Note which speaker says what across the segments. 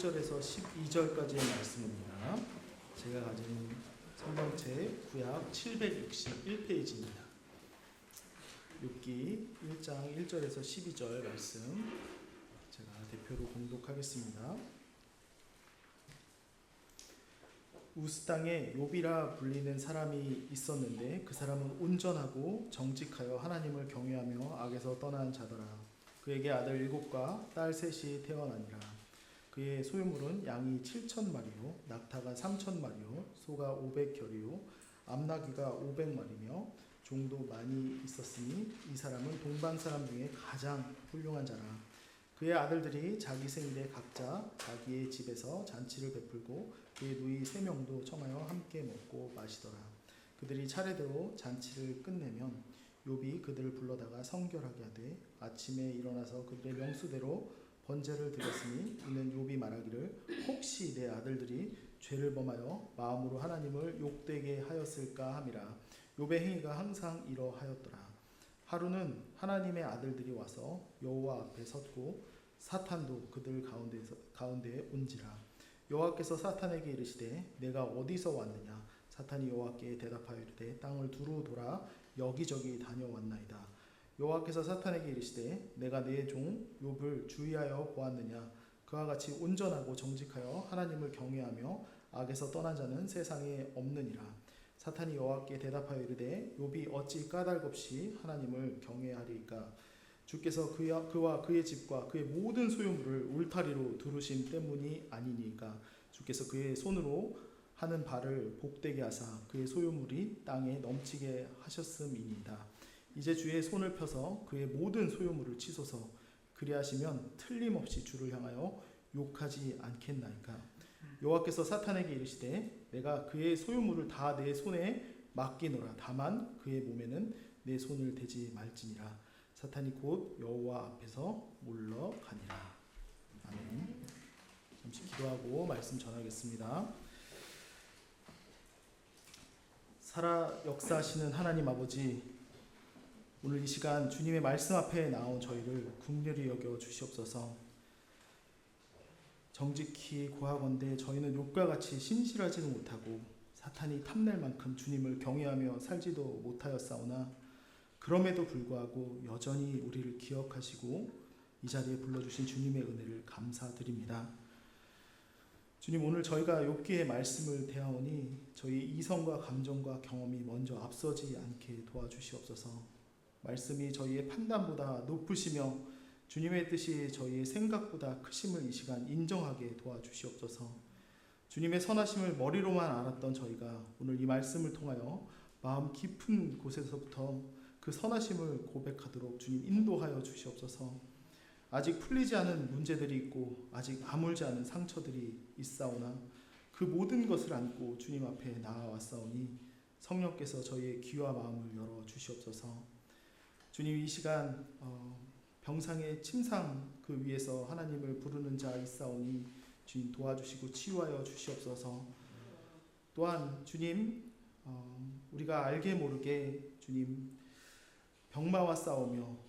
Speaker 1: 1절에서 12절까지의 말씀입니다. 제가 가진 성경책 구약 761페이지입니다. 욥기 1장 1절에서 12절 말씀 제가 대표로 공독하겠습니다. 우스 땅에 욥이라 불리는 사람이 있었는데 그 사람은 온전하고 정직하여 하나님을 경외하며 악에서 떠난 자더라. 그에게 아들 7과 딸 3이 태어나니라. 그의 소유물은 양이 7,000마리요 낙타가 3,000마리요 소가 500결이요 암나귀가 500마리며 종도 많이 있었으니 이 사람은 동방 사람 중에 가장 훌륭한 자라. 그의 아들들이 자기 생일에 각자 자기의 집에서 잔치를 베풀고 그의 누이 3명도 청하여 함께 먹고 마시더라. 그들이 차례대로 잔치를 끝내면 욥이 그들을 불러다가 성결하게 하되 아침에 일어나서 그들의 명수대로 번제를 드렸으니 이는 욥이 말하기를 혹시 내 아들들이 죄를 범하여 마음으로 하나님을 욕되게 하였을까 함이라. 욥의 행위가 항상 이러하였더라. 하루는 하나님의 아들들이 와서 여호와 앞에 섰고 사탄도 그들 가운데에 온지라. 여호와께서 사탄에게 이르시되 내가 어디서 왔느냐. 사탄이 여호와께 대답하여 이르되 땅을 두루 돌아 여기저기 다녀왔나이다. 여호와께서 사탄에게 이르시되 내가 내 종 욥을 주의하여 보았느냐. 그와 같이 온전하고 정직하여 하나님을 경외하며 악에서 떠난 자는 세상에 없느니라. 사탄이 여호와께 대답하여 이르되 욥이 어찌 까닭없이 하나님을 경외하리이까. 주께서 그와 그의 집과 그의 모든 소유물을 울타리로 두르심 때문이 아니니까. 주께서 그의 손으로 하는 바를 복되게 하사 그의 소유물이 땅에 넘치게 하셨음이니이다. 이제 주의 손을 펴서 그의 모든 소유물을 치소서. 그리하시면 틀림없이 주를 향하여 욕하지 않겠나이까. 여호와께서 사탄에게 이르시되 내가 그의 소유물을 다 내 손에 맡기노라. 다만 그의 몸에는 내 손을 대지 말지니라. 사탄이 곧 여호와 앞에서 물러가니라. 아멘. 잠시 기도하고 말씀 전하겠습니다. 살아 역사하시는 하나님 아버지, 오늘 이 시간 주님의 말씀 앞에 나온 저희를 긍휼히 여겨 주시옵소서. 정직히 고하건대 저희는 욥과 같이 신실하지는 못하고 사탄이 탐낼 만큼 주님을 경외하며 살지도 못하였사오나 그럼에도 불구하고 여전히 우리를 기억하시고 이 자리에 불러주신 주님의 은혜를 감사드립니다. 주님, 오늘 저희가 욥기의 말씀을 대하오니 저희 이성과 감정과 경험이 먼저 앞서지 않게 도와주시옵소서. 말씀이 저희의 판단보다 높으시며 주님의 뜻이 저희의 생각보다 크심을 이 시간 인정하게 도와주시옵소서. 주님의 선하심을 머리로만 알았던 저희가 오늘 이 말씀을 통하여 마음 깊은 곳에서부터 그 선하심을 고백하도록 주님 인도하여 주시옵소서. 아직 풀리지 않은 문제들이 있고 아직 아물지 않은 상처들이 있사오나 그 모든 것을 안고 주님 앞에 나아왔사오니 성령께서 저희의 귀와 마음을 열어 주시옵소서. 주님, 이 시간 병상의 침상 그 위에서 하나님을 부르는 자 있사오니 주님 도와주시고 치유하여 주시옵소서. 또한 주님, 우리가 알게 모르게 주님 병마와 싸우며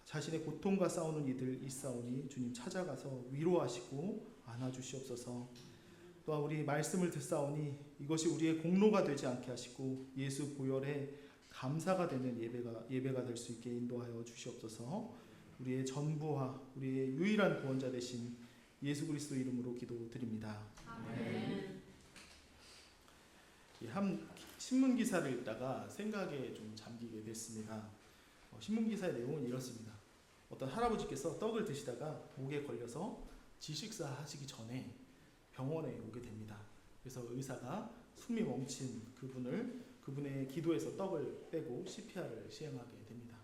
Speaker 1: 자신의 고통과 싸우는 이들 있사오니 주님 찾아가서 위로하시고 안아주시옵소서. 또한 우리 말씀을 듣사오니 이것이 우리의 공로가 되지 않게 하시고 예수 보혈에 감사가 되는 예배가 될 수 있게 인도하여 주시옵소서. 우리의 전부와 우리의 유일한 구원자 되신 예수 그리스도 이름으로 기도드립니다. 아멘. 한 신문 기사를 읽다가 생각에 좀 잠기게 됐습니다. 신문 기사의 내용은 이렇습니다. 어떤 할아버지께서 떡을 드시다가 목에 걸려서 지식사 하시기 전에 병원에 오게 됩니다. 그래서 의사가 숨이 멈춘 그분의 기도에서 떡을 빼고 CPR을 시행하게 됩니다.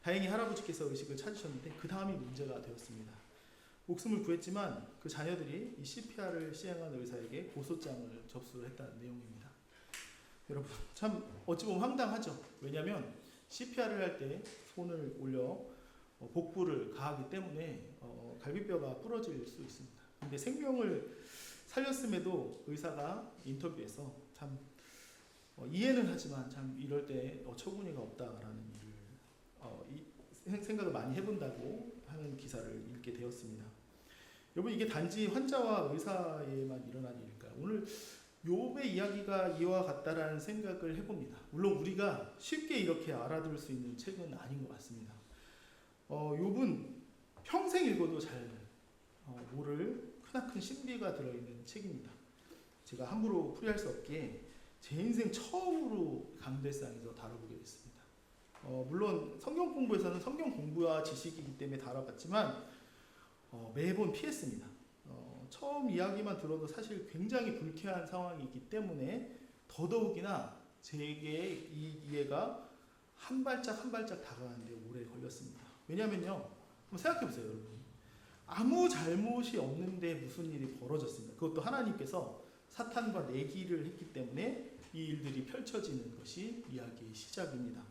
Speaker 1: 다행히 할아버지께서 의식을 찾으셨는데 그 다음이 문제가 되었습니다. 목숨을 구했지만 그 자녀들이 이 CPR을 시행한 의사에게 고소장을 접수했다는 내용입니다. 여러분, 참 어찌 보면 황당하죠. 왜냐하면 CPR을 할 때 손을 올려 복부를 가하기 때문에 갈비뼈가 부러질 수 있습니다. 근데 생명을 살렸음에도 의사가 인터뷰에서 참 이해는 하지만 참 이럴 때 어처구니가 없다라는 일을 생각을 많이 해본다고 하는 기사를 읽게 되었습니다. 여러분 이게 단지 환자와 의사에만 일어난 일일까요? 오늘 욥의 이야기가 이와 같다라는 생각을 해봅니다. 물론 우리가 쉽게 이렇게 알아둘 수 있는 책은 아닌 것 같습니다. 욥은 평생 읽어도 잘 모를 크나큰 신비가 들어있는 책입니다. 제가 함부로 풀이할 수 없게 제 인생 처음으로 강대상에서 다뤄보게 됐습니다. 물론 성경 공부에서는 성경 공부와 지식이기 때문에 다뤄봤지만 매번 피했습니다. 처음 이야기만 들어도 사실 굉장히 불쾌한 상황이기 때문에 더더욱이나 제게 이 이해가 한 발짝 한 발짝 다가가는데 오래 걸렸습니다. 왜냐면요, 한번 생각해보세요 여러분. 아무 잘못이 없는데 무슨 일이 벌어졌습니다. 그것도 하나님께서 사탄과 내기를 했기 때문에 이 일들이 펼쳐지는 것이 이야기의 시작입니다.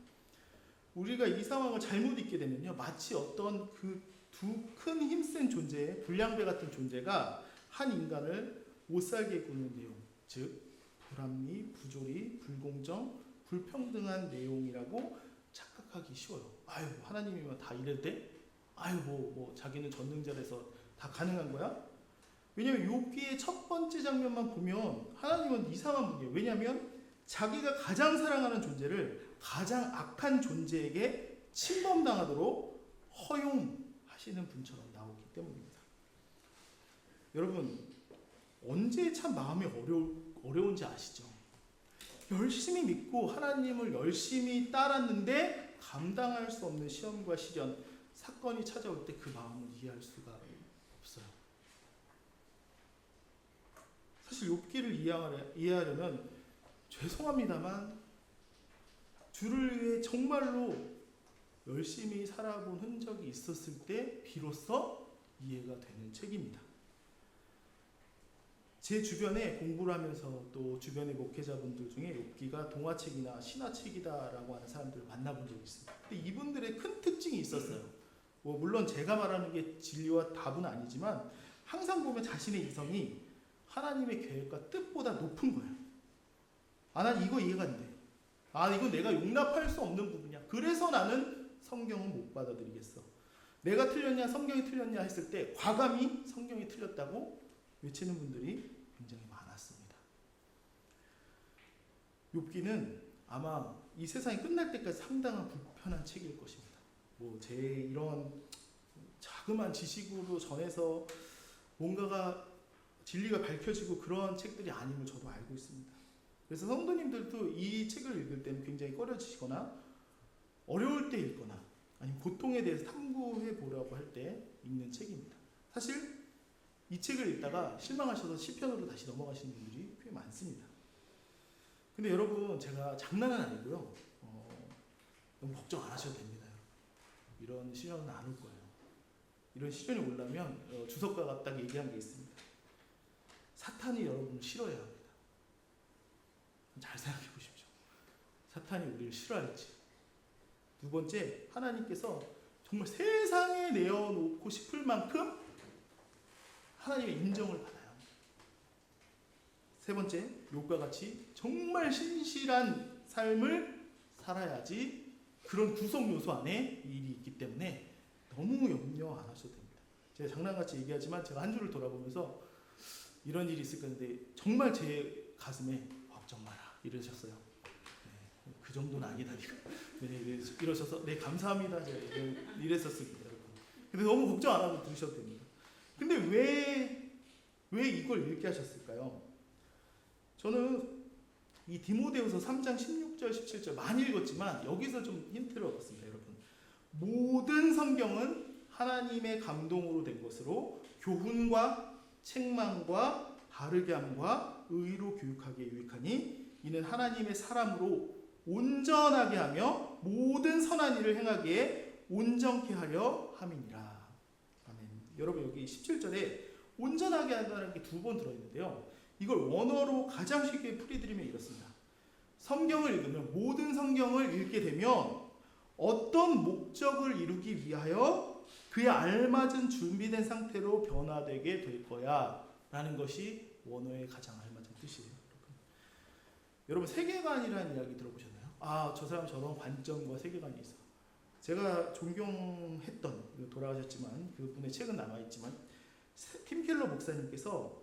Speaker 1: 우리가 이 상황을 잘못 읽게 되면요, 마치 어떤 그 두 큰 힘센 존재, 불량배 같은 존재가 한 인간을 못살게 구는 내용, 즉 불합리, 부조리, 불공정, 불평등한 내용이라고 착각하기 쉬워요. 아유, 하나님이면 다 이럴 때? 아유, 뭐 자기는 전능자라서 다 가능한 거야? 왜냐하면 욥기의 첫 번째 장면만 보면 하나님은 이상한 분이에요. 왜냐하면 자기가 가장 사랑하는 존재를 가장 악한 존재에게 침범당하도록 허용하시는 분처럼 나오기 때문입니다. 여러분, 언제 참 마음이 어려운지 아시죠? 열심히 믿고 하나님을 열심히 따랐는데 감당할 수 없는 시험과 시련, 사건이 찾아올 때 그 마음을 이해할 수가 없어요. 사실 욥기를 이해하려면 죄송합니다만 주를 위해 정말로 열심히 살아본 흔적이 있었을 때 비로소 이해가 되는 책입니다. 제 주변에 공부를 하면서 또 주변의 목회자분들 중에 욥기가 동화책이나 신화책이다라고 하는 사람들을 만나본 적이 있습니다. 근데 이분들의 큰 특징이 있었어요. 물론 제가 말하는 게 진리와 답은 아니지만 항상 보면 자신의 이성이 하나님의 계획과 뜻보다 높은 거예요. 난 이거 이해가 안 돼. 이건 내가 용납할 수 없는 부분이야. 그래서 나는 성경은 못 받아들이겠어. 내가 틀렸냐 성경이 틀렸냐 했을 때 과감히 성경이 틀렸다고 외치는 분들이 굉장히 많았습니다. 욥기는 아마 이 세상이 끝날 때까지 상당한 불편한 책일 것입니다. 제 이런 자그마한 지식으로 전해서 뭔가가 진리가 밝혀지고 그런 책들이 아님을 저도 알고 있습니다. 그래서 성도님들도 이 책을 읽을 때는 굉장히 꺼려지시거나 어려울 때 읽거나 아니면 고통에 대해서 탐구해 보려고 할 때 읽는 책입니다. 사실 이 책을 읽다가 실망하셔서 시편으로 다시 넘어가시는 분들이 꽤 많습니다. 근데 여러분, 제가 장난은 아니고요. 너무 걱정 안 하셔도 됩니다. 이런 시련은 안 올 거예요. 이런 시련이 오려면 주석가가 딱 얘기한 게 있습니다. 사탄이 여러분을 싫어해야 합니다. 잘 생각해 보십시오. 사탄이 우리를 싫어할지. 두 번째, 하나님께서 정말 세상에 내어놓고 싶을 만큼 하나님의 인정을 받아야 합니다. 세 번째, 욥과 같이 정말 신실한 삶을 살아야지 그런 구성 요소 안에 이 일이 있기 때문에 너무 염려 안 하셔도 됩니다. 제가 장난같이 얘기하지만 제가 한 주를 돌아보면서 이런 일이 있을 건데 정말 제 가슴에 걱정 마라 이러셨어요. 네, 그 정도는 아니다니까. 네, 이러셔서 네 감사합니다. 제가 이랬었습니다. 여러분. 근데 너무 걱정 안 하고 들으셔도 됩니다. 근데 왜 이걸 읽게 하셨을까요? 저는 이 디모데후서 3장 16절 17절 많이 읽었지만 여기서 좀 힌트를 얻었습니다. 여러분, 모든 성경은 하나님의 감동으로 된 것으로 교훈과 책망과 바르게 함과 의로 교육하기에 유익하니 이는 하나님의 사람으로 온전하게 하며 모든 선한 일을 행하기에 온전케 하려 함이니라. 아멘. 여러분, 여기 17절에 온전하게 한다는 게 두 번 들어있는데요. 이걸 원어로 가장 쉽게 풀이드리면 이렇습니다. 성경을 읽으면, 모든 성경을 읽게 되면 어떤 목적을 이루기 위하여 그에 알맞은 준비된 상태로 변화되게 될 거야 라는 것이 원어의 가장 알맞은 뜻이에요. 여러분, 세계관이라는 이야기 들어보셨나요? 저 사람 저런 관점과 세계관이 있어. 제가 존경했던, 돌아가셨지만 그분의 책은 남아있지만 팀켈러 목사님께서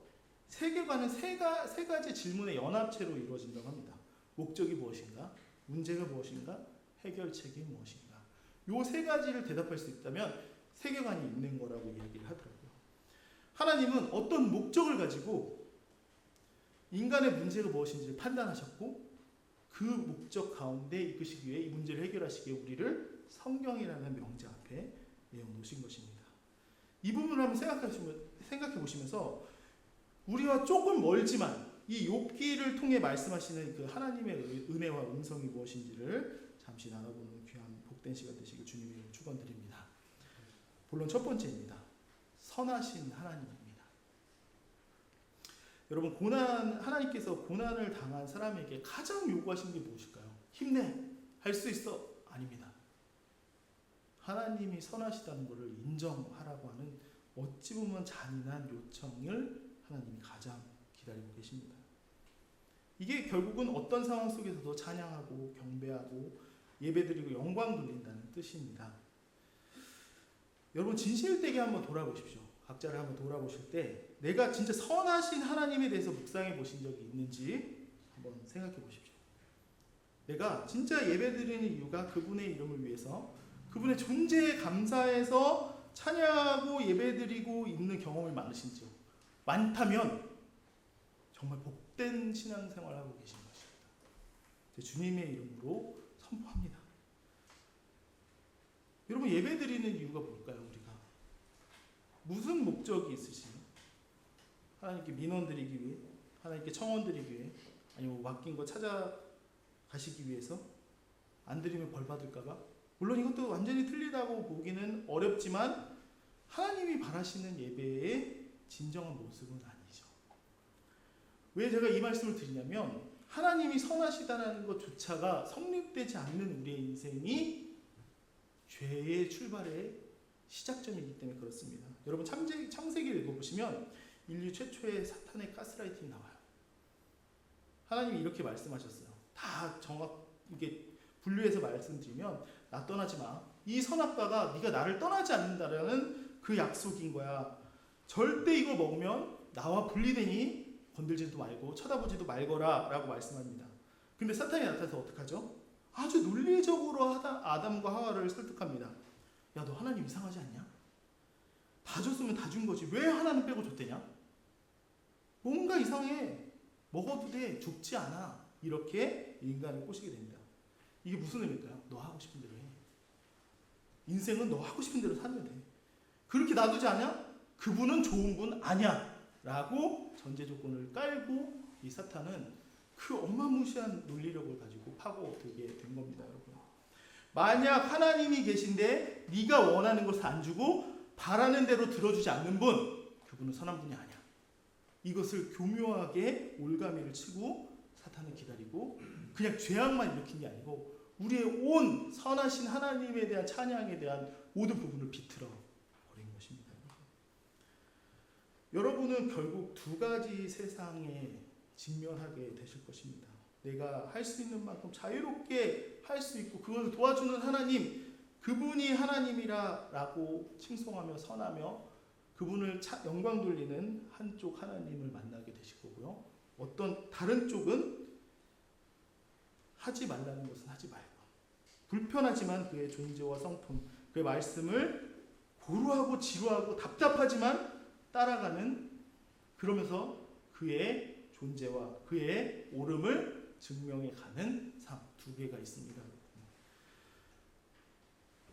Speaker 1: 세계관은 세 가지 질문의 연합체로 이루어진다고 합니다. 목적이 무엇인가? 문제가 무엇인가? 해결책이 무엇인가? 요 세 가지를 대답할 수 있다면 세계관이 있는 거라고 이야기를 하더라고요. 하나님은 어떤 목적을 가지고 인간의 문제가 무엇인지를 판단하셨고 그 목적 가운데 이끄시기 위해 이 문제를 해결하시기 위해 우리를 성경이라는 명제 앞에 내어놓으신 것입니다. 이 부분을 한번 생각해 보시면서 우리와 조금 멀지만 이 욥기를 통해 말씀하시는 그 하나님의 은혜와 음성이 무엇인지를 잠시 나눠보는 귀한 복된 시간 되시길 주님의 이름으로 축원드립니다. 본론 첫 번째입니다. 선하신 하나님입니다. 여러분, 하나님께서 고난을 당한 사람에게 가장 요구하신 게 무엇일까요? 힘내, 할 수 있어. 아닙니다. 하나님이 선하시다는 것을 인정하라고 하는 어찌 보면 잔인한 요청을 하나님이 가장 기다리고 계십니다. 이게 결국은 어떤 상황 속에서도 찬양하고 경배하고 예배드리고 영광 돌린다는 뜻입니다. 여러분, 진실되게 한번 돌아보십시오. 각자를 한번 돌아보실 때 내가 진짜 선하신 하나님에 대해서 묵상해 보신 적이 있는지 한번 생각해 보십시오. 내가 진짜 예배드리는 이유가 그분의 이름을 위해서, 그분의 존재에 감사해서 찬양하고 예배드리고 있는 경험이 많으신지요? 많다면 정말 복된 신앙생활을 하고 계신 것입니다. 주님의 이름으로 선포합니다. 여러분, 예배드리는 이유가 뭘까요? 우리가 무슨 목적이 있으시나요? 하나님께 민원 드리기 위해, 하나님께 청원 드리기 위해, 아니면 맡긴 거 찾아가시기 위해서, 안 드리면 벌 받을까봐? 물론 이것도 완전히 틀리다고 보기는 어렵지만 하나님이 바라시는 예배의 진정한 모습은 아니죠. 왜 제가 이 말씀을 드리냐면 하나님이 선하시다는 것조차가 성립되지 않는 우리의 인생이 죄의 출발의 시작점이기 때문에 그렇습니다. 여러분, 창세기를 읽어보시면 인류 최초의 사탄의 가스라이팅이 나와요. 하나님이 이렇게 말씀하셨어요. 다 이게 분류해서 말씀드리면, 나 떠나지 마. 이 선악과가 네가 나를 떠나지 않는다라는 그 약속인 거야. 절대 이거 먹으면 나와 분리되니 건들지도 말고 쳐다보지도 말거라 라고 말씀합니다. 근데 사탄이 나타나서 어떡하죠? 아주 논리적으로 아담과 하와를 설득합니다. 야, 너 하나님 이상하지 않냐? 다 줬으면 다 준 거지. 왜 하나는 빼고 줬대냐? 뭔가 이상해. 먹어도 돼. 죽지 않아. 이렇게 인간을 꼬시게 됩니다. 이게 무슨 의미일까요? 너 하고 싶은 대로 해. 인생은 너 하고 싶은 대로 살면 돼. 그렇게 놔두지 않냐? 그분은 좋은 분 아니야. 라고 전제 조건을 깔고 이 사탄은 그 어마무시한 논리력을 가지고 파고들게 된 겁니다, 여러분. 만약 하나님이 계신데 네가 원하는 것을 안 주고 바라는 대로 들어주지 않는 분, 그분은 선한 분이 아니야. 이것을 교묘하게 올가미를 치고 사탄을 기다리고 그냥 죄악만 일으킨 게 아니고 우리의 온 선하신 하나님에 대한 찬양에 대한 모든 부분을 비틀어 버린 것입니다. 여러분은 결국 두 가지 세상에 직면하게 되실 것입니다. 내가 할 수 있는 만큼 자유롭게 할 수 있고 그것을 도와주는 하나님, 그분이 하나님이라고 칭송하며 선하며 그분을 영광 돌리는 한쪽 하나님을 만나게 되실 거고요. 어떤 다른 쪽은 하지 말라는 것은 하지 말고, 불편하지만 그의 존재와 성품, 그의 말씀을 고루하고 지루하고 답답하지만 따라가는, 그러면서 그의 존재와 그의 옳음을 증명해 가는 삶, 두 개가 있습니다.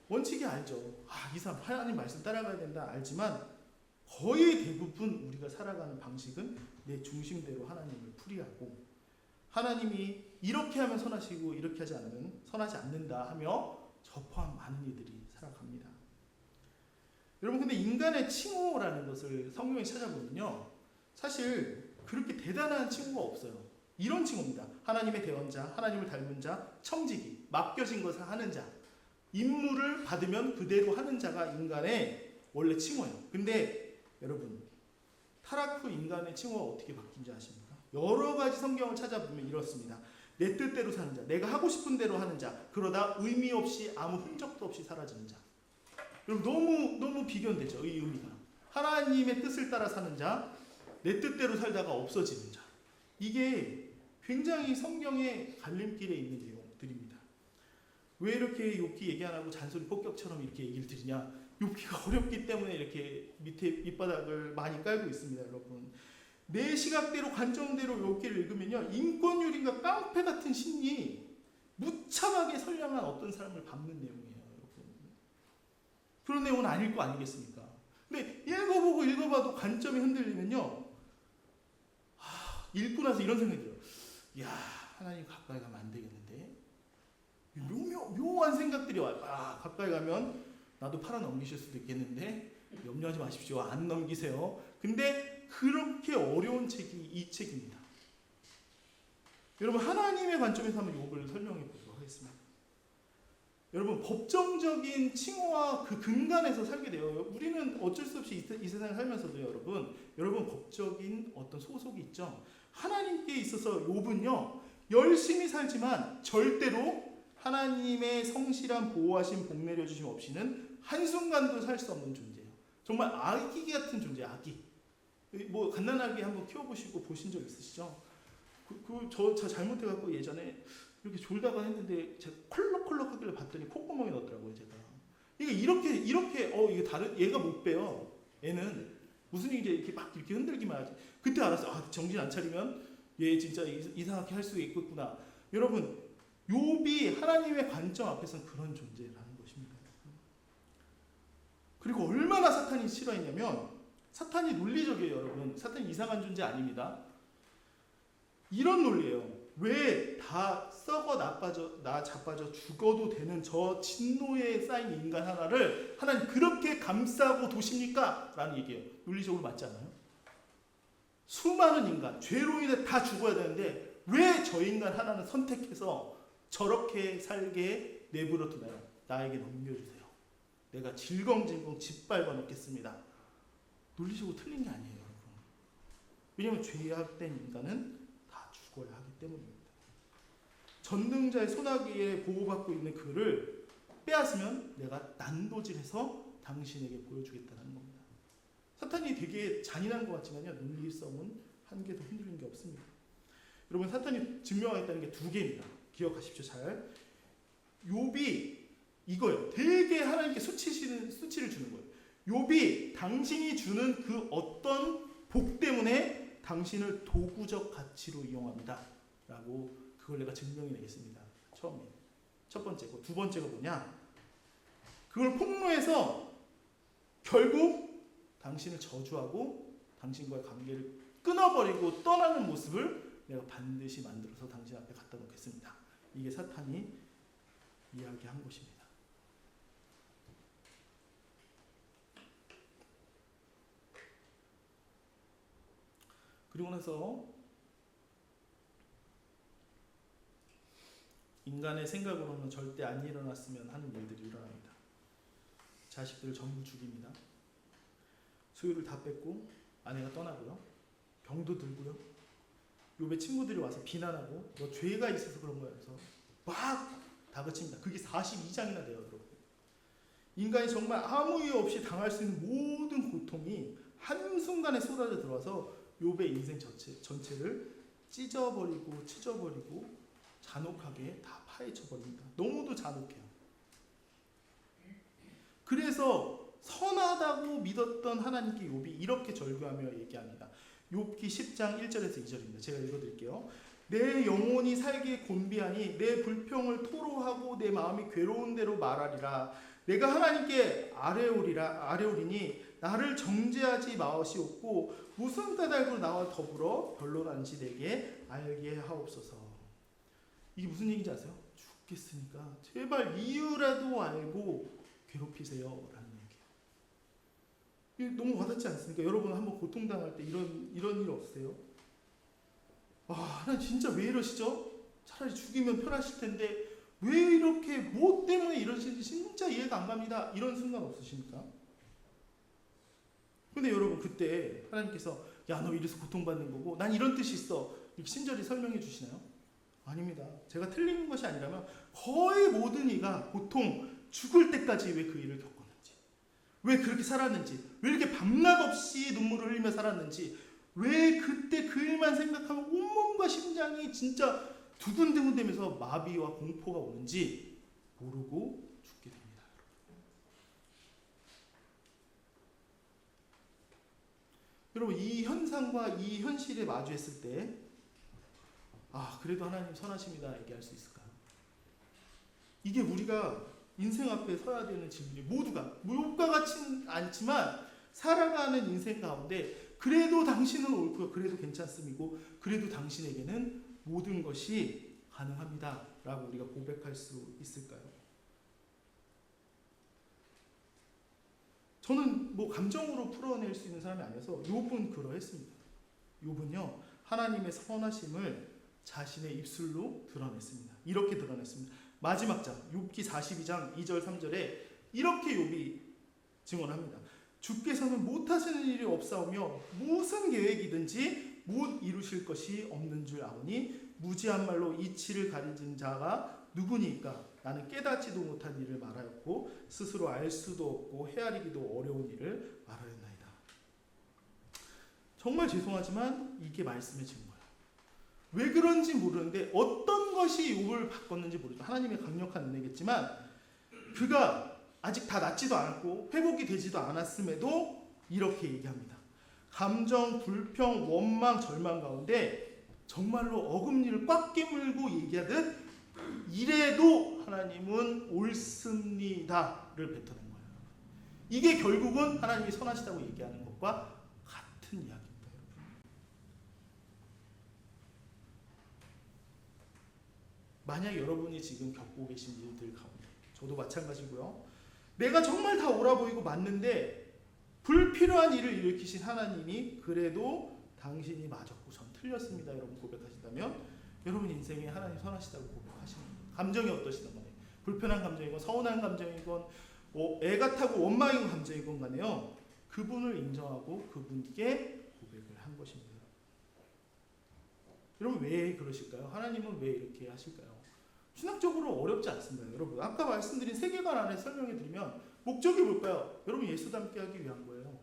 Speaker 1: 원칙이 알죠. 이 사람 하나님 말씀 따라가야 된다 알지만 거의 대부분 우리가 살아가는 방식은 내 중심대로 하나님을 풀이하고, 하나님이 이렇게 하면 선하시고 이렇게 하지 않으면 선하지 않는다 하며 저 포함 많은 이들이 살아갑니다. 여러분, 근데 인간의 칭호라는 것을 성경에 찾아보면요, 사실 그렇게 대단한 칭호가 없어요. 이런 칭호입니다. 하나님의 대언자, 하나님을 닮은 자, 청지기, 맡겨진 것을 하는 자, 임무를 받으면 그대로 하는 자가 인간의 원래 칭호예요. 근데 여러분, 타락 후 인간의 칭호가 어떻게 바뀐지 아십니까? 여러 가지 성경을 찾아보면 이렇습니다. 내 뜻대로 사는 자, 내가 하고 싶은 대로 하는 자, 그러다 의미 없이 아무 흔적도 없이 사라지는 자. 여러분, 너무 비견되죠, 이 의미가. 하나님의 뜻을 따라 사는 자, 내 뜻대로 살다가 없어지는 자. 이게 굉장히 성경의 갈림길에 있는 내용들입니다. 왜 이렇게 욥기 얘기 안 하고 잔소리 폭격처럼 이렇게 얘기를 드리냐? 욥기가 어렵기 때문에 이렇게 밑바닥을 많이 깔고 있습니다, 여러분. 내 시각대로 관점대로 욥기를 읽으면요, 인권유린과 깡패 같은 심리, 무참하게 선량한 어떤 사람을 밟는 내용이에요, 여러분. 그런 내용은 아닐 거 아니겠습니까? 근데 읽어봐도 관점이 흔들리면요, 읽고 나서 이런 생각이 들어요. 야, 하나님 가까이 가면 안 되겠는데? 묘한 생각들이 와요. 가까이 가면 나도 팔아 넘기실 수도 있겠는데 염려하지 마십시오. 안 넘기세요. 근데 그렇게 어려운 책이 이 책입니다. 여러분, 하나님의 관점에서 한번 욥을 설명해 보도록 하겠습니다. 여러분, 법정적인 칭호와 그 근간에서 살게 돼요. 우리는 어쩔 수 없이 이 세상을 살면서도요, 여러분 법적인 어떤 소속이 있죠. 하나님께 있어서 욥은요, 열심히 살지만 절대로 하나님의 성실한 보호하심, 복 내려주심 없이는 한순간도 살 수 없는 존재예요. 정말 아기 같은 존재예요. 아기. 뭐 갓난아기 한번 키워보시고 보신 적 있으시죠? 저 잘못해갖고 예전에 이렇게 졸다가 했는데 제가 컬럭컬럭 하길래 봤더니 콧구멍에 넣었더라고요, 제가. 이게 이게 다른, 얘가 못 빼요. 얘는 무슨 일인지 이렇게 막 이렇게 흔들기만 하지. 그때 알았어. 정신 안 차리면 얘 진짜 이상하게 할 수 있겠구나. 여러분, 욥이 하나님의 관점 앞에서는 그런 존재라는 것입니다. 그리고 얼마나 사탄이 싫어했냐면, 사탄이 논리적이에요, 여러분. 사탄이 이상한 존재 아닙니다. 이런 논리예요. 왜 다 썩어 자빠져 죽어도 되는 저 진노에 쌓인 인간 하나를 하나님 그렇게 감싸고 도십니까? 라는 얘기예요. 논리적으로 맞지 않아요? 수많은 인간, 죄로 인해 다 죽어야 되는데 왜 저 인간 하나는 선택해서 저렇게 살게 내버려 두나요? 나에게 넘겨주세요. 내가 질겅질겅 짓밟아 놓겠습니다. 논리적으로 틀린 게 아니에요, 여러분. 왜냐하면 죄악된 인간은 다 죽어야 하기 때문입니다. 전능자의 손아귀에 보호받고 있는 그를 빼앗으면 내가 난도질해서 당신에게 보여주겠다는 겁니다. 사탄이 되게 잔인한 것 같지만요, 논리성은 한 개도 흔들린 게 없습니다. 여러분, 사탄이 증명하겠다는 게 두 개입니다. 기억하십시오, 잘. 욥이 이거예요. 되게 하나님께 수치를 주는 거예요. 욥이 당신이 주는 그 어떤 복 때문에 당신을 도구적 가치로 이용합니다. 라고 그걸 내가 증명해내겠습니다. 처음에. 첫 번째고, 두 번째가 뭐냐? 그걸 폭로해서 결국 당신을 저주하고 당신과의 관계를 끊어버리고 떠나는 모습을 내가 반드시 만들어서 당신 앞에 갖다 놓겠습니다. 이게 사탄이 이야기한 것입니다. 그리고 나서 인간의 생각으로는 절대 안 일어났으면 하는 일들이 일어납니다. 자식들을 전부 죽입니다. 소유를 다 뺏고 아내가 떠나고요. 병도 들고요. 욥의 친구들이 와서 비난하고 너 죄가 있어서 그런 거야. 그래서 막 다그칩니다. 그게 42장이나 돼요, 여러분. 인간이 정말 아무 이유 없이 당할 수 있는 모든 고통이 한순간에 쏟아져 들어와서 욥의 인생 전체를 찢어버리고 잔혹하게 다 파헤쳐버립니다. 너무도 잔혹해요. 그래서 선하다고 믿었던 하나님께 욥이 이렇게 절규하며 얘기합니다. 욥기 10장 1절에서 2절입니다. 제가 읽어드릴게요. 내 영혼이 살기에 곤비하니 내 불평을 토로하고 내 마음이 괴로운 대로 말하리라. 내가 하나님께 아뢰오리니 나를 정죄하지 마시옵고 무슨 까닭으로 나와 더불어 변론한지 내게 알게 하옵소서. 이게 무슨 얘기인지 아세요? 죽겠으니까 제발 이유라도 알고 괴롭히세요 라는 얘기예요. 너무 와닿지 않습니까? 여러분 한번 고통당할 때 이런 일 없으세요? 하나님 진짜 왜 이러시죠? 차라리 죽이면 편하실 텐데 왜 이렇게 뭐 때문에 이러시는지 진짜 이해가 안 갑니다. 이런 순간 없으십니까? 근데 여러분 그때 하나님께서 야 너 이래서 고통받는 거고 난 이런 뜻이 있어 이렇게 친절히 설명해 주시나요? 아닙니다. 제가 틀린 것이 아니라면 거의 모든 이가 보통 죽을 때까지 왜 그 일을 겪었는지 왜 그렇게 살았는지, 왜 이렇게 밤낮 없이 눈물을 흘리며 살았는지, 왜 그때 그 일만 생각하면 온몸과 심장이 진짜 두근두근대면서 마비와 공포가 오는지 모르고 죽게 됩니다. 여러분, 이 현상과 이 현실에 마주했을 때 그래도 하나님 선하십니다 얘기할 수 있을까요? 이게 우리가 인생 앞에 서야 되는 질문이, 모두가 욥과 같진 않지만 살아가는 인생 가운데 그래도 당신은 옳고요, 그래도 괜찮습니고, 그래도 당신에게는 모든 것이 가능합니다 라고 우리가 고백할 수 있을까요? 저는 감정으로 풀어낼 수 있는 사람이 아니어서 욥은 그러했습니다. 욥은요, 하나님의 선하심을 자신의 입술로 드러냈습니다. 이렇게 드러냈습니다. 마지막 장 욥기 42장 2절 3절에 이렇게 욥이 증언합니다. 주께서는 못하시는 일이 없사오며 무슨 계획이든지 못 이루실 것이 없는 줄 아오니 무지한 말로 이치를 가리진 자가 누구니까? 나는 깨닫지도 못한 일을 말하였고 스스로 알 수도 없고 헤아리기도 어려운 일을 말하였나이다. 정말 죄송하지만 이게 말씀의 증거예요. 왜 그런지 모르는데 어떤 것이 욥을 바꿨는지 모르죠. 하나님의 강력한 은혜겠지만 그가 아직 다 낫지도 않았고 회복이 되지도 않았음에도 이렇게 얘기합니다. 감정, 불평, 원망, 절망 가운데 정말로 어금니를 꽉 깨물고 얘기하듯 이래도 하나님은 옳습니다를 뱉어낸 거예요. 이게 결국은 하나님이 선하시다고 얘기하는 것과 같은 이야기입니다. 만약 여러분이 지금 겪고 계신 일들 가운데, 저도 마찬가지고요, 내가 정말 다 옳아 보이고 맞는데 불필요한 일을 일으키신 하나님이 그래도 당신이 맞았고 전 틀렸습니다 여러분 고백하신다면, 여러분 인생에 하나님 선하시다고 고백하시는 거예요. 감정이 어떠시든 간에, 불편한 감정이건 서운한 감정이건 애가 타고 원망인 감정이건 간에요, 그분을 인정하고 그분께 고백을 한 것입니다. 여러분 왜 그러실까요? 하나님은 왜 이렇게 하실까요? 신학적으로 어렵지 않습니다. 여러분 아까 말씀드린 세계관 안에 설명해 드리면 목적이 뭘까요? 여러분 예수 닮게 하기 위한 거예요.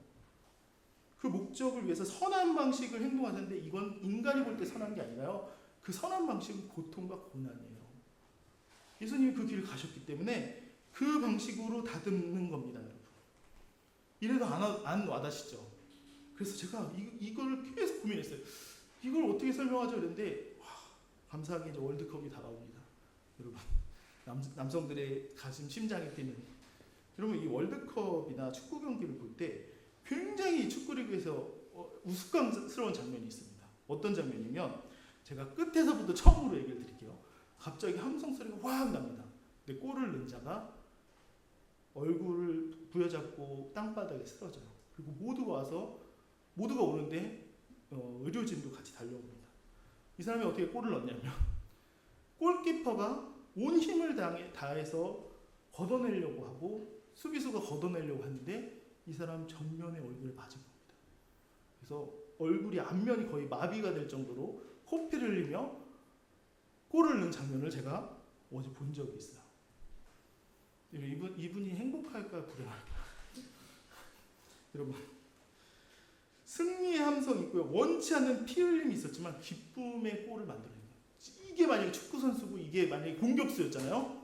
Speaker 1: 그 목적을 위해서 선한 방식을 행동하는데 이건 인간이 볼 때 선한 게 아니라요, 그 선한 방식은 고통과 고난이에요. 예수님이 그 길을 가셨기 때문에 그 방식으로 다듬는 겁니다. 여러분 이래도 안 와닿으시죠? 그래서 제가 이걸 계속 고민했어요. 이걸 어떻게 설명하죠? 그런데 감사하게 이제 월드컵이 다가옵니다. 여러분 남성들의 가슴 심장이 뛰는, 여러분 이 월드컵이나 축구 경기를 볼 때 굉장히 축구리그에서 우스꽝스러운 장면이 있습니다. 어떤 장면이면 제가 끝에서부터 처음으로 얘기를 드릴게요. 갑자기 함성 소리가 확 납니다. 근데 골을 넣은 자가 얼굴을 부여잡고 땅바닥에 쓰러져요. 그리고 모두가 오는데 의료진도 같이 달려옵니다. 이 사람이 어떻게 골을 넣냐면 골키퍼가 온 힘을 다해서 걷어내려고 하고 수비수가 걷어내려고 하는데 이 사람 정면에 얼굴을 맞은 겁니다. 그래서 얼굴이 앞면이 거의 마비가 될 정도로 코피를 흘리며 골을 넣은 장면을 제가 어제 본 적이 있어요. 이분이 행복할까 불행할까? 여러분 승리의 함성이 있고요, 원치 않는 피 흘림이 있었지만 기쁨의 골을 만들어낸 거예요. 이게 만약에 축구 선수고 이게 만약에 공격수였잖아요.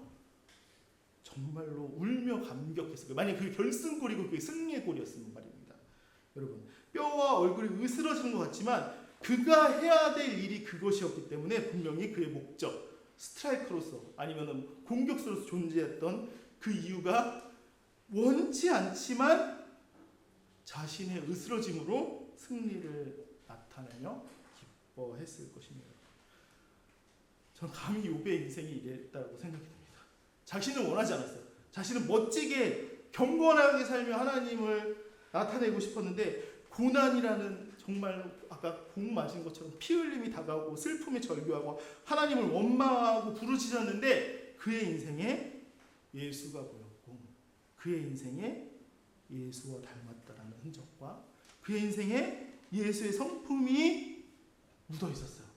Speaker 1: 정말로 울며 감격했어요. 만약에 그게 결승골이고 그게 승리의 골이었으면 말입니다. 여러분 뼈와 얼굴이 으스러지는 것 같지만 그가 해야 될 일이 그것이었기 때문에 분명히 그의 목적, 스트라이커로서 아니면 공격수로서 존재했던 그 이유가 원치 않지만 자신의 으스러짐으로 승리를 나타내며 기뻐했을 것입니다. 저는 감히 욥의 인생이 이랬다고 생각이 듭니다. 자신은 원하지 않았어요. 자신은 멋지게 경건하게 살며 하나님을 나타내고 싶었는데 고난이라는 정말 아까 공 맞은 것처럼 피 흘림이 다가오고 슬픔에 절규하고 하나님을 원망하고 부르짖었는데 그의 인생에 예수가 보였고 그의 인생에 예수와 닮았다라는 흔적과 그의 인생에 예수의 성품이 묻어 있었어요.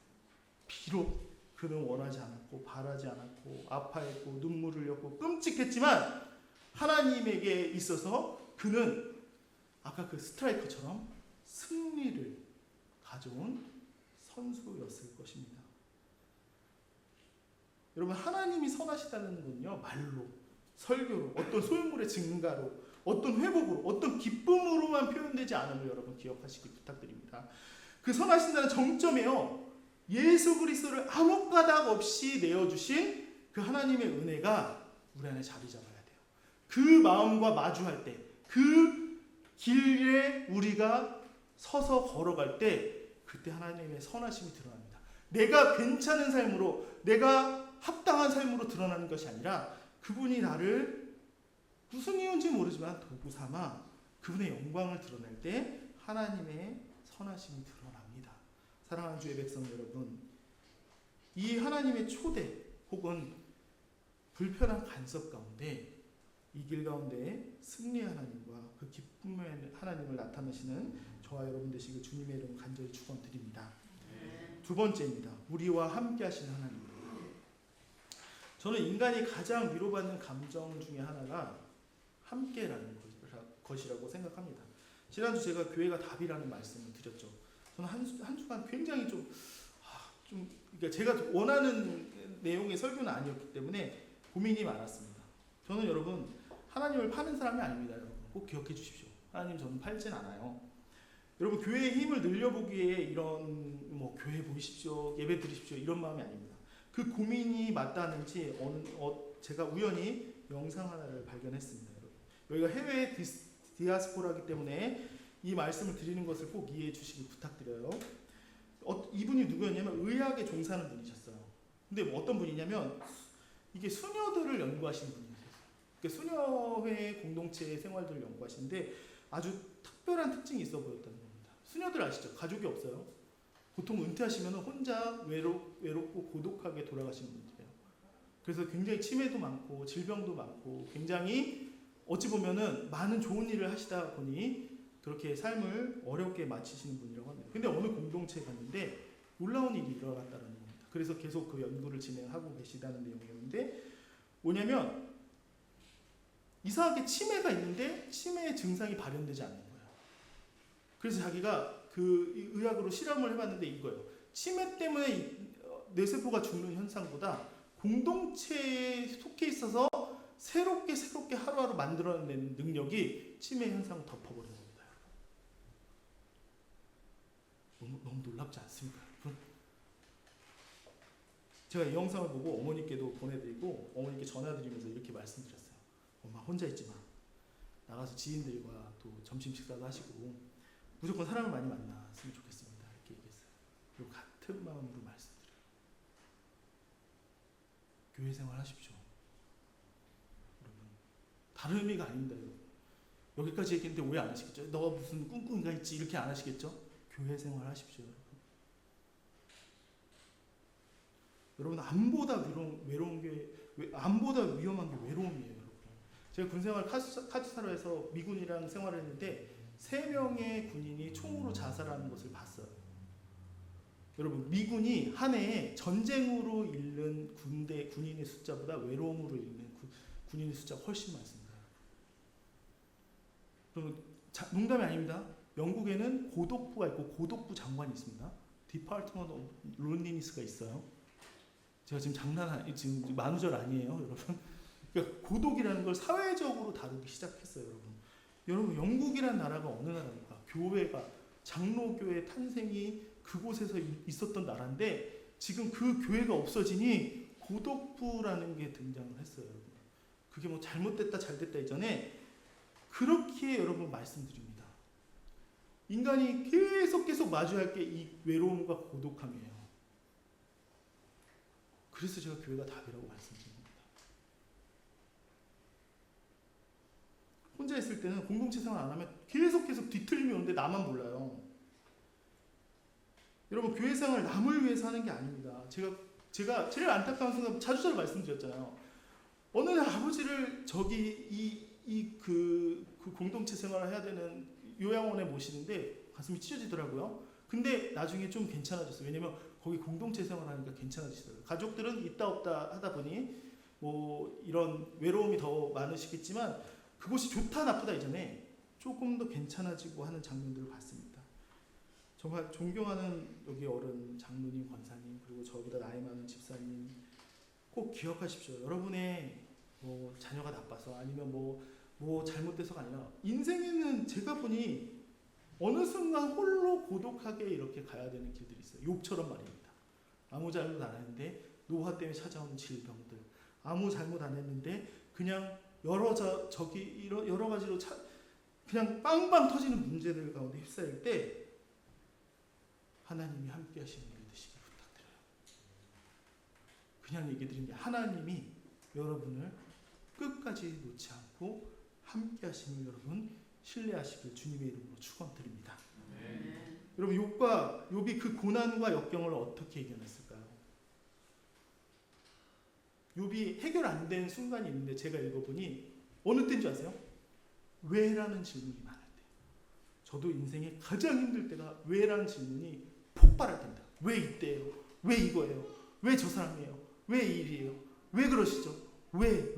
Speaker 1: 비록 그는 원하지 않았고 바라지 않았고 아파했고 눈물을 흘렸고 끔찍했지만 하나님에게 있어서 그는 아까 그 스트라이커처럼 승리를 가져온 선수였을 것입니다. 여러분, 하나님이 선하시다는 건요, 말로, 설교로, 어떤 소유물의 증가로, 어떤 회복으로, 어떤 기쁨으로만 표현되지 않음을 여러분 기억하시길 부탁드립니다. 그 선하신다는 정점에요, 예수 그리스도를 아무 까닭 없이 내어주신 그 하나님의 은혜가 우리 안에 자리 잡아야 돼요. 그 마음과 마주할 때, 그 길에 우리가 서서 걸어갈 때, 그때 하나님의 선하심이 드러납니다. 내가 괜찮은 삶으로, 내가 합당한 삶으로 드러나는 것이 아니라 그분이 나를 무슨 이유인지 모르지만 도구 삼아 그분의 영광을 드러낼 때 하나님의 선하심이 드러납니다. 사랑하는 주의 백성 여러분, 이 하나님의 초대 혹은 불편한 간섭 가운데, 이 길 가운데 승리의 하나님과 그 기쁨의 하나님을 나타내시는 저와 여러분 되시길 주님의 이름 간절히 축원드립니다. 두 번째입니다. 우리와 함께 하시는 하나님. 저는 인간이 가장 위로받는 감정 중에 하나가 함께라는 것이라고 생각합니다. 지난주 제가 교회가 답이라는 말씀을 드렸죠. 저는 한 주간 굉장히 그러니까 제가 원하는 내용의 설교는 아니었기 때문에 고민이 많았습니다. 저는 여러분 하나님을 파는 사람이 아닙니다. 여러분 꼭 기억해 주십시오. 하나님 저는 팔진 않아요. 여러분 교회의 힘을 늘려보기에 이런 교회 보이십시오, 예배 드리십시오 이런 마음이 아닙니다. 그 고민이 맞다는지 제가 우연히 영상 하나를 발견했습니다. 여러분. 여기가 해외 디아스포라이기 때문에 이 말씀을 드리는 것을 꼭 이해해 주시기 부탁드려요. 이분이 누구였냐면 의학에 종사하는 분이셨어요. 근데 어떤 분이냐면 이게 수녀들을 연구하시는 분이었어요. 그러니까 수녀회 공동체 생활들을 연구하시는데 아주 특별한 특징이 있어 보였다는 겁니다. 수녀들 아시죠? 가족이 없어요. 보통 은퇴하시면 혼자 외롭고 고독하게 돌아가시는 분들이에요. 그래서 굉장히 치매도 많고 질병도 많고 굉장히 어찌 보면은 많은 좋은 일을 하시다 보니 그렇게 삶을 어렵게 마치시는 분이라고 합니다. 근데 어느 공동체에 갔는데 놀라운 일이 일어났다는 겁니다. 그래서 계속 그 연구를 진행하고 계시다는 내용이었는데 뭐냐면 이상하게 치매가 있는데 치매의 증상이 발현되지 않는 거예요. 그래서 자기가 그 의학으로 실험을 해봤는데 이거예요. 치매 때문에 뇌세포가 죽는 현상보다 공동체에 속해 있어서 새롭게 하루하루 만들어내는 능력이 치매 현상을 덮어버리는 겁니다. 너무 놀랍지 않습니까? 제가 이 영상을 보고 어머니께도 보내드리고 어머니께 전화드리면서 이렇게 말씀드렸어요. 엄마 혼자 있지 마. 나가서 지인들과 또 점심 식사도 하시고 무조건 사람을 많이 만났으면 좋겠습니다. 이렇게 얘기했어요. 그리고 같은 마음으로 말씀드려요. 교회 생활 하십시오. 여러분 다른 의미가 아닙니다. 여러분. 여기까지 얘기했는데 오해 안 하시겠죠? 너 무슨 꿍꿍이가 있지 이렇게 안 하시겠죠? 교회 생활 하십시오. 여러분 암보다 외로운 게 암보다 위험한 게 외로움이에요. 여러분. 제가 군생활 카츠사로에서 미군이랑 생활을 했는데 3명의 군인이 총으로 자살하는 것을 봤어요. 여러분 미군이 한 해에 전쟁으로 잃는 군인의 숫자보다 외로움으로 잃는 군인의 숫자가 훨씬 많습니다. 여러분 농담이 아닙니다. 영국에는 고독부가 있고 고독부 장관이 있습니다. 디파트먼트 오브 론리니스가 있어요. 제가 지금 만우절 아니에요, 여러분. 그러니까 고독이라는 걸 사회적으로 다루기 시작했어요, 여러분. 여러분 영국이라는 나라가 어느 나라입니까? 교회가 장로교회 탄생이 그곳에서 있었던 나라인데 지금 그 교회가 없어지니 고독부라는 게 등장을 했어요, 여러분. 그게 뭐 잘못됐다 잘됐다 이전에 그렇게 여러분 말씀드립니다. 인간이 계속 마주할 게 이 외로움과 고독함이에요. 그래서 제가 교회가 답이라고 말씀드립니다. 혼자 있을 때는 공동체 생활 안 하면 계속 뒤틀림이 오는데 나만 몰라요. 여러분 교회 생활 남을 위해서 하는 게 아닙니다. 제가 제일 안타까운 순간 자주 말씀드렸잖아요. 어느 날 아버지를 그 공동체 생활을 해야 되는 요양원에 모시는데 가슴이 찢어지더라고요. 근데 나중에 좀 괜찮아졌어요. 왜냐면 거기 공동체 생활하니까 괜찮아지더라고요. 가족들은 있다 없다 하다 보니 뭐 이런 외로움이 더 많으시겠지만 그곳이 좋다 나쁘다 이전에 조금 더 괜찮아지고 하는 장면들을 봤습니다. 정말 존경하는 여기 어른, 장로님, 권사님, 그리고 저보다 나이 많은 집사님, 꼭 기억하십시오. 여러분의 뭐 자녀가 나빠서 아니면 뭐 잘못돼서가 아니라 인생에는 제가 보니 어느 순간 홀로 고독하게 이렇게 가야 되는 길들이 있어요. 욥처럼 말입니다. 아무 잘못 안 했는데 노화 때문에 찾아오는 질병들, 아무 잘못 안 했는데 그냥 여러 가지로 그냥 빵빵 터지는 문제들 가운데 휩싸일 때 하나님이 함께 하시는 일 드시길 부탁드려요. 그냥 얘기 드립니다. 하나님이 여러분을 끝까지 놓지 않고 함께 하심을 여러분 신뢰하시길 주님의 이름으로 축원드립니다. 여러분 욥이 그 고난과 역경을 어떻게 이겨냈을까요? 욥이 해결 안 된 순간이 있는데 제가 읽어보니 어느 때인 줄 아세요? 왜라는 질문이 많을 때. 저도 인생에 가장 힘들 때가 왜라는 질문이 폭발할 때입니다. 왜 이때예요? 왜 이거예요? 왜 저 사람이에요? 왜 이 일이에요? 왜 그러시죠? 왜?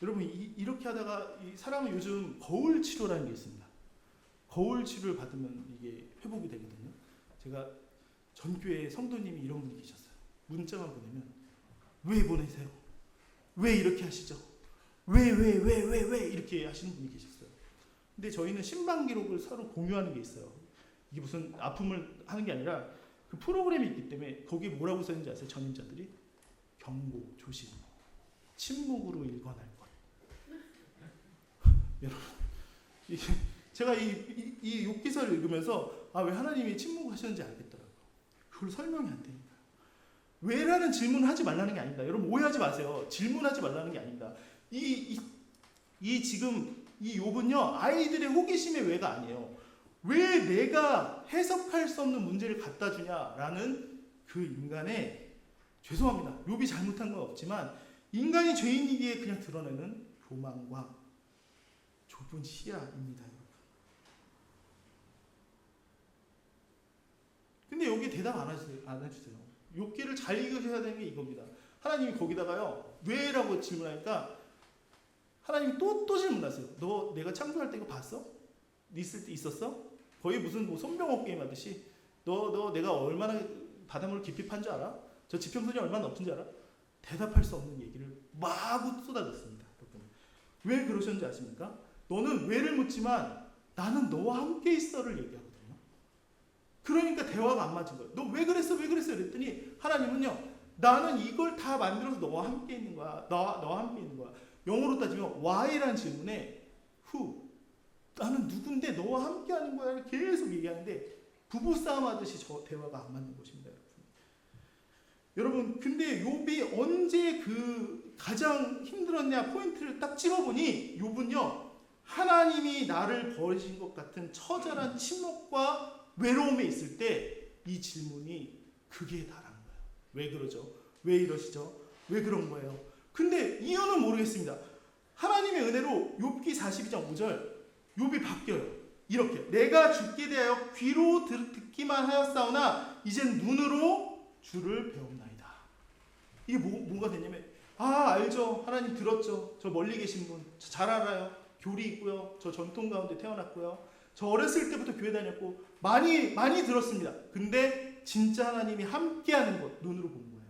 Speaker 1: 여러분 이렇게 하다가 이 사람은 요즘 거울 치료라는 게 있습니다. 거울 치료를 받으면 이게 회복이 되거든요. 제가 전 교회 성도님이 이런 분이 계셨어요. 문자만 보내면 왜 보내세요? 왜 이렇게 하시죠? 왜 이렇게 하시는 분이 계셨어요. 근데 저희는 신방 기록을 서로 공유하는 게 있어요. 이게 무슨 아픔을 하는 게 아니라 그 프로그램이 있기 때문에 거기에 뭐라고 써있는지 아세요? 전임자들이 경고, 조심, 침묵으로 일관할 것. 여러분, 제가 이 욥기서를 읽으면서 왜 하나님이 침묵하셨는지 알겠더라고요. 그걸 설명이 안 되니까. 왜라는 질문을 하지 말라는 게 아닙니다. 여러분 오해하지 마세요. 질문하지 말라는 게 아닙니다. 지금 이 욥은요 아이들의 호기심의 왜가 아니에요. 왜 내가 해석할 수 없는 문제를 갖다 주냐라는 그 인간의, 죄송합니다. 욥이 잘못한 건 없지만 인간이 죄인이기에 그냥 드러내는 교만과 좁은 시야입니다. 근데 여기 대답 안 해주세요. 욥기를 잘 읽으셔야 되는 게 이겁니다. 하나님이 거기다가요 왜라고 질문하니까 하나님이 또 질문하세요. 너 내가 창조할 때 이거 봤어? 있을 때 있었어? 거의 무슨 손병호 게임 하듯이 너 내가 얼마나 바닷물을 깊이 판 줄 알아? 저 지평선이 얼마나 높은 줄 알아? 대답할 수 없는 얘기를 마구 쏟아졌습니다. 왜 그러셨는지 아십니까? 너는 왜를 묻지만 나는 너와 함께 있어를 얘기하거든요. 그러니까 대화가 안 맞은 거예요. 너 왜 그랬어? 이랬더니 하나님은요 나는 이걸 다 만들어서 너와 함께 있는 거야. 너와 함께 있는 거야. 영어로 따지면 why라는 질문에 who, 나는 누군데 너와 함께 하는 거야 계속 얘기하는데 부부싸움 하듯이 저 대화가 안 맞는 것입니다. 여러분 근데 욥이 언제 그 가장 힘들었냐 포인트를 딱 집어보니 욥은요 하나님이 나를 버리신 것 같은 처절한 침묵과 외로움에 있을 때 이 질문이 극에 달한 거예요. 왜 그러죠? 왜 이러시죠? 왜 그런 거예요? 근데 이유는 모르겠습니다. 하나님의 은혜로 욥기 42장 5절 욥이 바뀌어요. 이렇게 내가 주께 대하여 귀로 듣기만 하였사오나 이젠 눈으로 주를 배웁나이다. 이게 뭐가 되냐면 알죠. 하나님 들었죠. 저 멀리 계신 분 잘 알아요. 교리 있고요. 저 전통 가운데 태어났고요. 저 어렸을 때부터 교회 다녔고 많이 들었습니다. 근데 진짜 하나님이 함께하는 것 눈으로 본 거예요.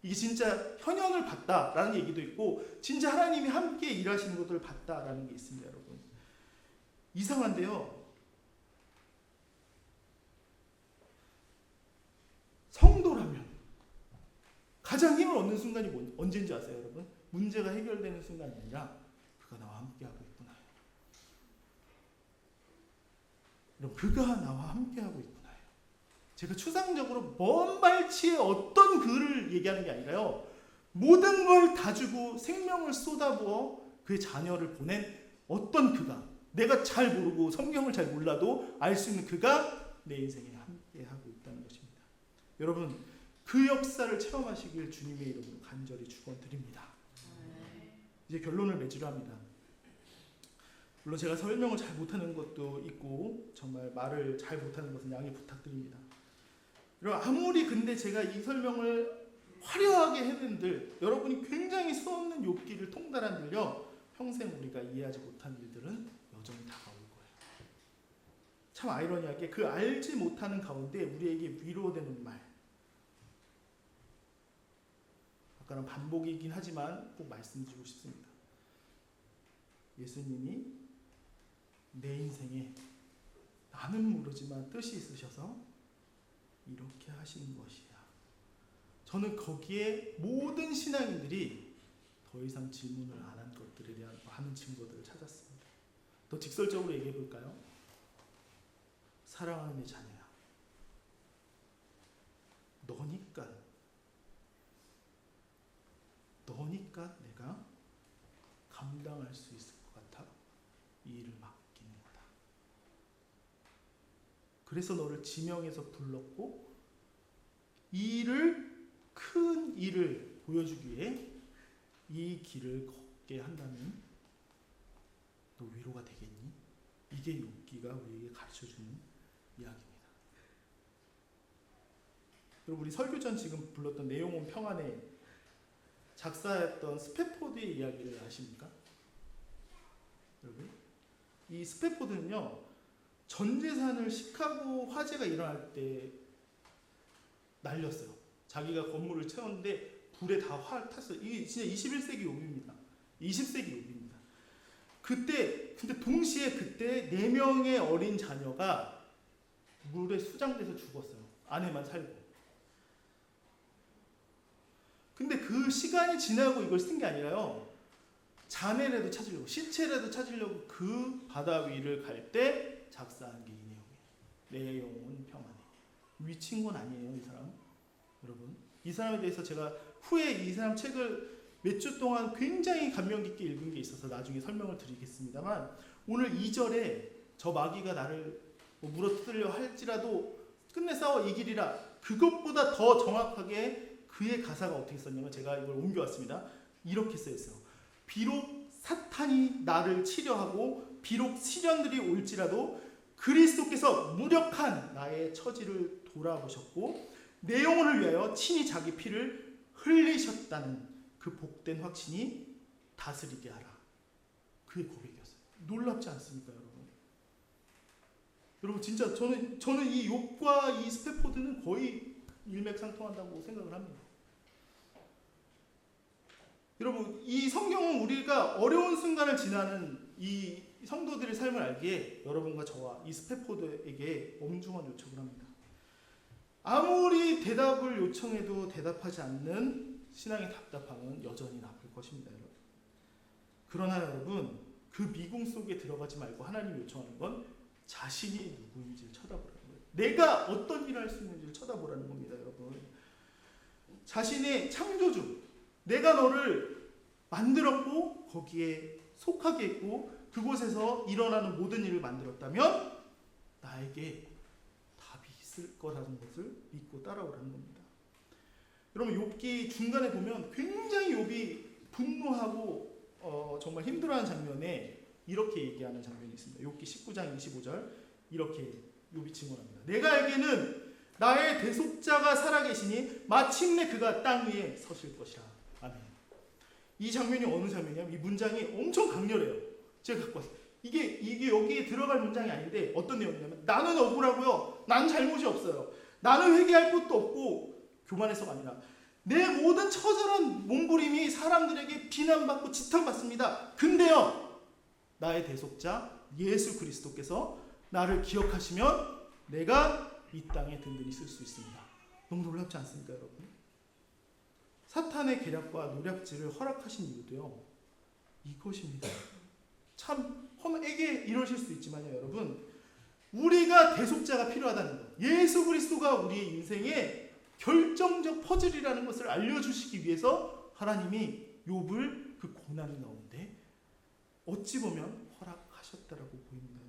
Speaker 1: 이게 진짜 현현을 봤다라는 얘기도 있고 진짜 하나님이 함께 일하시는 것들을 봤다라는 게 있습니다. 여러분 이상한데요. 성도라면 가장 힘을 얻는 순간이 언제인지 아세요, 여러분? 문제가 해결되는 순간이 아니라 그가 나와 함께하고 있구나. 여러분, 그가 나와 함께하고 있구나. 제가 추상적으로 먼 발치에 어떤 글을 얘기하는 게 아니라요. 모든 걸 다 주고 생명을 쏟아부어 그의 자녀를 보낸 어떤 그가, 내가 잘 모르고 성경을 잘 몰라도 알 수 있는 그가 내 인생에 함께하고 있다는 것입니다. 여러분, 그 역사를 체험하시길 주님의 이름으로 간절히 축원드립니다. 이제 결론을 맺으려 합니다. 물론 제가 설명을 잘 못하는 것도 있고 정말 말을 잘 못하는 것은 양해 부탁드립니다. 여러분, 아무리 근데 제가 이 설명을 화려하게 했는들 여러분이 굉장히 수없는 욥기를 통달한들요 평생 우리가 이해하지 못한 일들은 여전히 다가올 거예요. 참 아이러니하게 그 알지 못하는 가운데 우리에게 위로되는 말, 아까는 반복이긴 하지만 꼭 말씀드리고 싶습니다. 예수님이 내 인생에 나는 모르지만 뜻이 있으셔서 이렇게 하시는 것이야. 저는 거기에 모든 신앙인들이 더 이상 질문을 안 한 것들에 대한 많은 증거들을 찾았습니다. 더 직설적으로 얘기해 볼까요? 사랑하는 내 자녀야, 너니까 내가 감당할 수 있을 것 같아 이 일을 맡기는 거다. 그래서 너를 지명해서 불렀고 이 일을, 큰 일을 보여주기 위해 이 길을 걷게 한다면 너 위로가 되겠니? 이게 욥기가 우리에게 가르쳐주는 이야기입니다. 여러분, 우리 설교전 지금 불렀던 내용은 평안에 작사했던 스패포드의 이야기를 아십니까? 여러분, 이 스패포드는요, 전 재산을 시카고 화재가 일어날 때 날렸어요. 자기가 건물을 채웠는데 불에 다 탔어요. 이게 진짜 21세기 욥입니다. 20세기 욥입니다. 근데 동시에 그때 4명의 어린 자녀가 물에 수장돼서 죽었어요. 아내만 살고. 근데 그 시간이 지나고 이걸 쓴 게 아니라요, 자네라도 찾으려고, 시체라도 찾으려고 그 바다 위를 갈 때 작사한 게 이 내용이에요. 내 영혼 평안해. 미친 건 아니에요, 이 사람. 여러분, 이 사람에 대해서 제가 후에 이 사람 책을 몇 주 동안 굉장히 감명 깊게 읽은 게 있어서 나중에 설명을 드리겠습니다만, 오늘 2절에 저 마귀가 나를 물어뜯으려 할지라도 끝내 싸워 이기리라, 그것보다 더 정확하게 그의 가사가 어떻게 썼냐면, 제가 이걸 옮겨왔습니다. 이렇게 써있어요. 비록 사탄이 나를 치려하고 비록 시련들이 올지라도 그리스도께서 무력한 나의 처지를 돌아보셨고 내 영혼을 위하여 친히 자기 피를 흘리셨다는 그 복된 확신이 다스리게 하라. 그의 고백이었어요. 놀랍지 않습니까, 여러분? 여러분, 진짜 저는 이 욥과 이 스패포드는 거의 일맥상통한다고 생각을 합니다. 여러분, 이 성경은 우리가 어려운 순간을 지나는 이 성도들의 삶을 알기에 여러분과 저와 이 스패포드에게 엄중한 요청을 합니다. 아무리 대답을 요청해도 대답하지 않는 신앙의 답답함은 여전히 남을 것입니다, 여러분. 그러나 여러분, 그 미궁 속에 들어가지 말고 하나님이 요청하는 건 자신이 누구인지를 쳐다보라는 거예요. 내가 어떤 일을 할 수 있는지를 쳐다보라는 겁니다, 여러분. 자신의 창조주, 내가 너를 만들었고 거기에 속하게 했고 그곳에서 일어나는 모든 일을 만들었다면 나에게 답이 있을 거라는 것을 믿고 따라오라는 겁니다. 여러분, 욥기 중간에 보면 굉장히 욥이 분노하고 정말 힘들어하는 장면에 이렇게 얘기하는 장면이 있습니다. 욥기 19장 25절 이렇게 욥이 증언합니다. 내가 알기에는 나의 대속자가 살아계시니 마침내 그가 땅 위에 서실 것이라. 아멘. 이 장면이 어느 장면이냐면 이 문장이 엄청 강렬해요. 제가 갖고 왔어요. 이게 여기에 들어갈 문장이 아닌데 어떤 내용이냐면, 나는 억울하고요, 나는 잘못이 없어요, 나는 회개할 것도 없고, 교만해서가 아니라 내 모든 처절한 몸부림이 사람들에게 비난받고 지탄받습니다. 근데요, 나의 대속자 예수 그리스도께서 나를 기억하시면 내가 이 땅에 든든히 쓸 수 있습니다. 너무 놀랍지 않습니까, 여러분? 사탄의 계략과 노략질을 허락하신 이유도요, 이것입니다. 참 험하게 이러실 수 있지만요, 여러분, 우리가 대속자가 필요하다는 것, 예수 그리스도가 우리의 인생의 결정적 퍼즐이라는 것을 알려주시기 위해서 하나님이 욥을 그 고난이 나오는데 어찌 보면 허락하셨다라고 보입니다.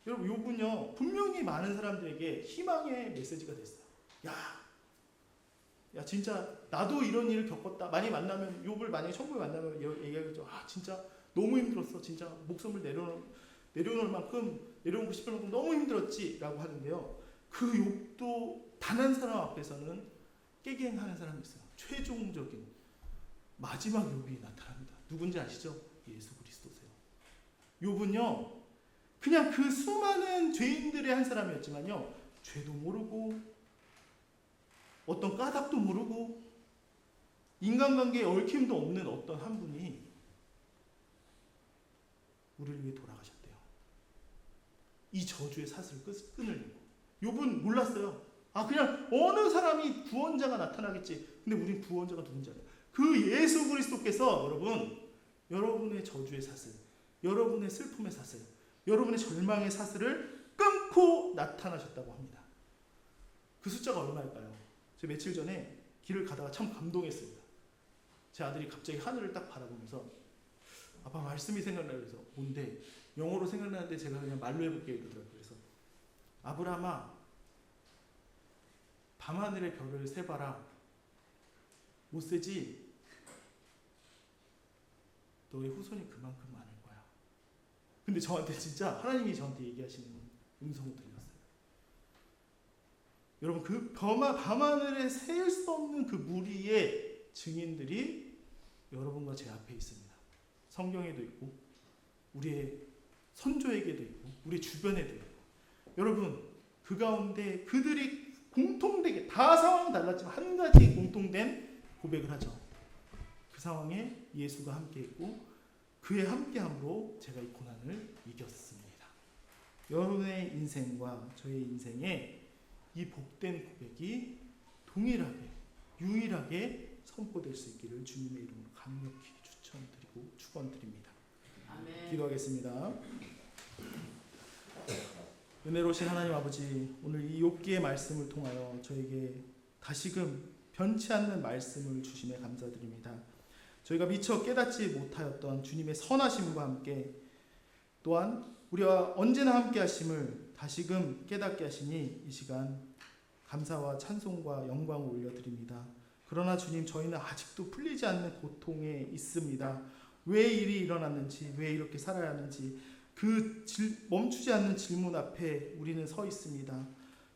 Speaker 1: 여러분, 욥은요 분명히 많은 사람들에게 희망의 메시지가 됐어요. 야 진짜 나도 이런 일을 겪었다. 많이 만나면, 욥을 만약에 천국에 만나면 얘기하겠죠. 진짜 너무 힘들었어. 진짜 목숨을 내려놓을 만큼, 내려놓고 싶을 만큼 너무 힘들었지 라고 하는데요, 그 욥도 단 한 사람 앞에서는 깨갱하는 사람이 있어요. 최종적인 마지막 욥이 나타납니다. 누군지 아시죠? 예수 그리스도세요. 욥은요 그냥 그 수많은 죄인들의 한 사람이었지만요 죄도 모르고 어떤 까닭도 모르고 인간관계에 얽힘도 없는 어떤 한 분이 우리를 위해 돌아가셨대요. 이 저주의 사슬을 끊으려고. 욥은 몰랐어요. 그냥 어느 사람이 구원자가 나타나겠지. 근데 우린 구원자가 누군지 알아요. 그 예수 그리스도께서 여러분의 저주의 사슬, 여러분의 슬픔의 사슬, 여러분의 절망의 사슬을 끊고 나타나셨다고 합니다. 그 숫자가 얼마일까요? 제가 며칠 전에 길을 가다가 참 감동했습니다. 제 아들이 갑자기 하늘을 딱 바라보면서 아빠 말씀이 생각나요. 그래서 뭔데? 영어로 생각나는데 제가 그냥 말로 해볼게요. 이러더라고요. 그래서 아브라함아 밤하늘의 별을 세봐라. 못 세지? 너의 후손이 그만큼 많을 거야. 근데 저한테 진짜 하나님이 저한테 얘기하시는 음성을 들렸어요. 여러분 그 밤하늘에 세일 수 없는 그 무리의 증인들이 여러분과 제 앞에 있습니다. 성경에도 있고 우리의 선조에게도 있고 우리 주변에도 있고 여러분 그 가운데 그들이 공통되게 다 상황은 달랐지만 한 가지 공통된 고백을 하죠. 그 상황에 예수가 함께했고 그의 함께함으로 제가 이 고난을 이겼습니다. 여러분의 인생과 저의 인생에 이 복된 고백이 동일하게 유일하게 선포될 수 있기를 주님의 이름으로 강력히 추천드리고 축원드립니다.
Speaker 2: 아멘.
Speaker 1: 기도하겠습니다. 은혜로우신 하나님 아버지, 오늘 이 욥기의 말씀을 통하여 저에게 다시금 변치 않는 말씀을 주심에 감사드립니다. 저희가 미처 깨닫지 못하였던 주님의 선하심과 함께 또한 우리와 언제나 함께 하심을 다시금 깨닫게 하시니 이 시간 감사와 찬송과 영광을 올려드립니다. 그러나 주님 저희는 아직도 풀리지 않는 고통에 있습니다. 왜 일이 일어났는지 왜 이렇게 살아야 하는지 그 멈추지 않는 질문 앞에 우리는 서 있습니다.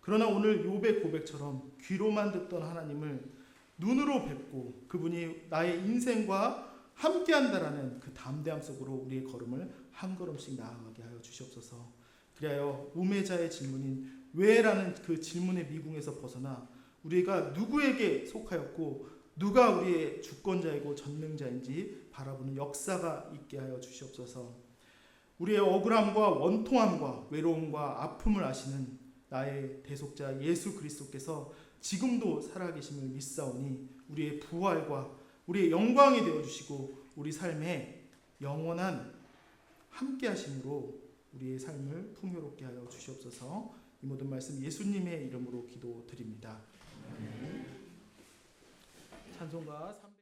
Speaker 1: 그러나 오늘 욥의 고백처럼 귀로만 듣던 하나님을 눈으로 뵙고 그분이 나의 인생과 함께한다라는 그 담대함 속으로 우리의 걸음을 한 걸음씩 나아가게 하여 주시옵소서. 그리하여 우매자의 질문인 왜라는 그 질문의 미궁에서 벗어나 우리가 누구에게 속하였고 누가 우리의 주권자이고 전능자인지 바라보는 역사가 있게 하여 주시옵소서. 우리의 억울함과 원통함과 외로움과 아픔을 아시는 나의 대속자 예수 그리스도께서 지금도 살아계심을 믿사오니 우리의 부활과 우리의 영광이 되어주시고 우리 삶에 영원한 함께하심으로 우리의 삶을 풍요롭게 하여 주시옵소서. 이 모든 말씀 예수님의 이름으로 기도드립니다. 찬송가